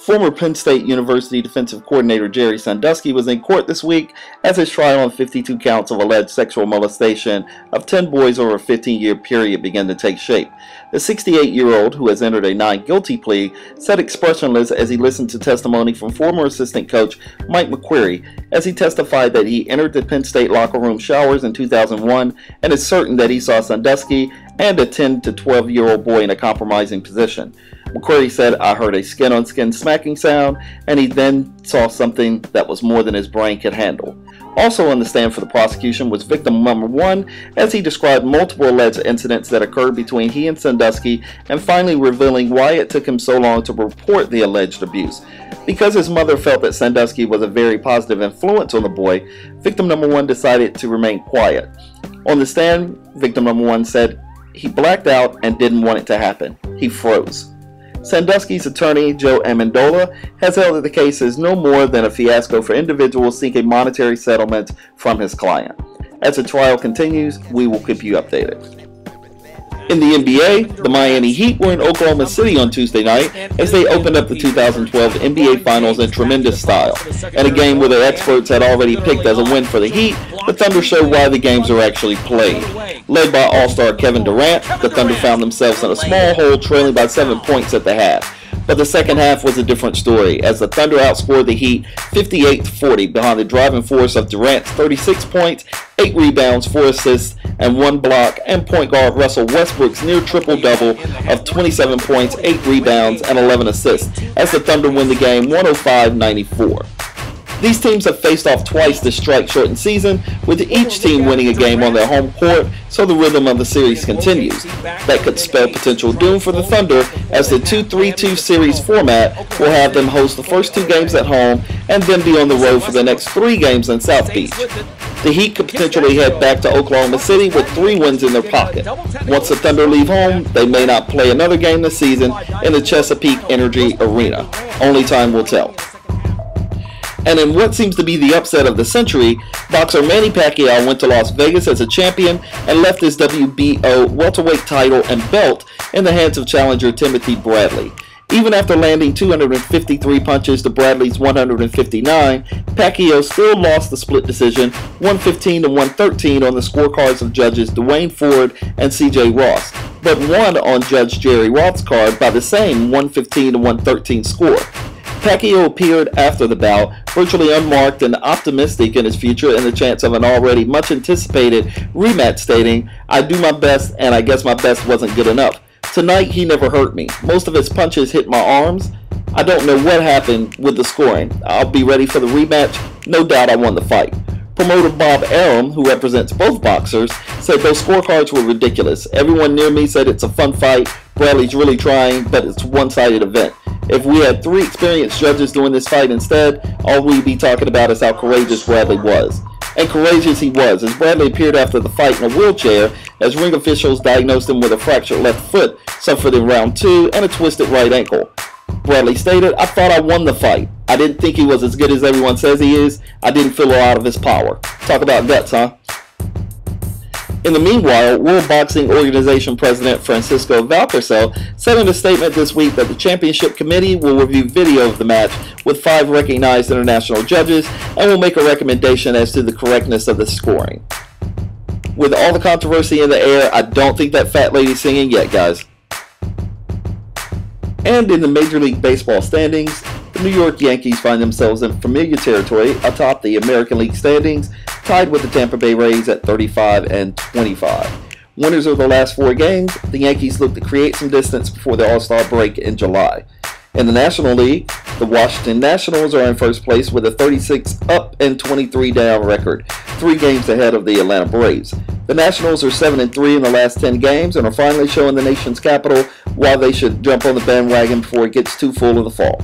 Former Penn State University defensive coordinator Jerry Sandusky was in court this week as his trial on 52 counts of alleged sexual molestation of 10 boys over a 15-year period began to take shape. The 68-year-old, who has entered a non-guilty plea, sat expressionless as he listened to testimony from former assistant coach Mike McQuarrie as he testified that he entered the Penn State locker room showers in 2001 and is certain that he saw Sandusky and a 10 to 12-year-old boy in a compromising position. McQuarrie said, "I heard a skin-on-skin smacking sound, and he then saw something that was more than his brain could handle." Also on the stand for the prosecution was victim number one, as he described multiple alleged incidents that occurred between he and Sandusky, and finally revealing why it took him so long to report the alleged abuse. Because his mother felt that Sandusky was a very positive influence on the boy, victim number one decided to remain quiet. On the stand, victim number one said he blacked out and didn't want it to happen. He froze. Sandusky's attorney, Joe Amendola, has held that the case is no more than a fiasco for individuals seeking monetary settlement from his client. As the trial continues, we will keep you updated. In the NBA, the Miami Heat were in Oklahoma City on Tuesday night as they opened up the 2012 NBA Finals in tremendous style. In a game where the experts had already picked as a win for the Heat, the Thunder showed why the games are actually played. Led by All-Star Kevin Durant, the Thunder found themselves in a small hole trailing by 7 points at the half. But the second half was a different story, as the Thunder outscored the Heat 58-40 behind the driving force of Durant's 36 points, 8 rebounds, 4 assists, and 1 block, and point guard Russell Westbrook's near triple-double of 27 points, 8 rebounds, and 11 assists, as the Thunder win the game 105-94. These teams have faced off twice this strike-shortened season, with each team winning a game on their home court, so the rhythm of the series continues. That could spell potential doom for the Thunder, as the 2-3-2 series format will have them host the first 2 games at home and then be on the road for the next 3 games in South Beach. The Heat could potentially head back to Oklahoma City with 3 wins in their pocket. Once the Thunder leave home, they may not play another game this season in the Chesapeake Energy Arena. Only time will tell. And in what seems to be the upset of the century, boxer Manny Pacquiao went to Las Vegas as a champion and left his WBO welterweight title and belt in the hands of challenger Timothy Bradley. Even after landing 253 punches to Bradley's 159, Pacquiao still lost the split decision 115-113 on the scorecards of judges Dwayne Ford and C.J. Ross, but won on Judge Jerry Roth's card by the same 115-113 score. Pacquiao appeared after the bout, virtually unmarked and optimistic in his future and the chance of an already much-anticipated rematch, stating, "I do my best, and I guess my best wasn't good enough. Tonight, he never hurt me. Most of his punches hit my arms. I don't know what happened with the scoring. I'll be ready for the rematch. No doubt I won the fight." Promoter Bob Arum, who represents both boxers, said those scorecards were ridiculous. "Everyone near me said it's a fun fight. Bradley's really trying, but it's a one-sided event. If we had 3 experienced judges doing this fight instead, all we'd be talking about is how courageous Bradley was." And courageous he was, as Bradley appeared after the fight in a wheelchair as ring officials diagnosed him with a fractured left foot suffered in round 2 and a twisted right ankle. Bradley stated, "I thought I won the fight. I didn't think he was as good as everyone says he is. I didn't feel a lot of his power." Talk about guts, huh? In the meanwhile, World Boxing Organization President Francisco Valcarcel said in a statement this week that the Championship Committee will review video of the match with 5 recognized international judges and will make a recommendation as to the correctness of the scoring. With all the controversy in the air, I don't think that fat lady's singing yet, guys. And in the Major League Baseball standings, the New York Yankees find themselves in familiar territory atop the American League standings, tied with the Tampa Bay Rays at 35-25. Winners of the last 4 games, the Yankees look to create some distance before the All-Star break in July. In the National League, the Washington Nationals are in first place with a 36 up and 23 down record, 3 games ahead of the Atlanta Braves. The Nationals are 7-3 in the last 10 games and are finally showing the nation's capital why they should jump on the bandwagon before it gets too full in the fall.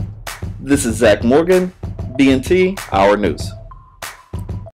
This is Zach Morgan, BNT, Our News.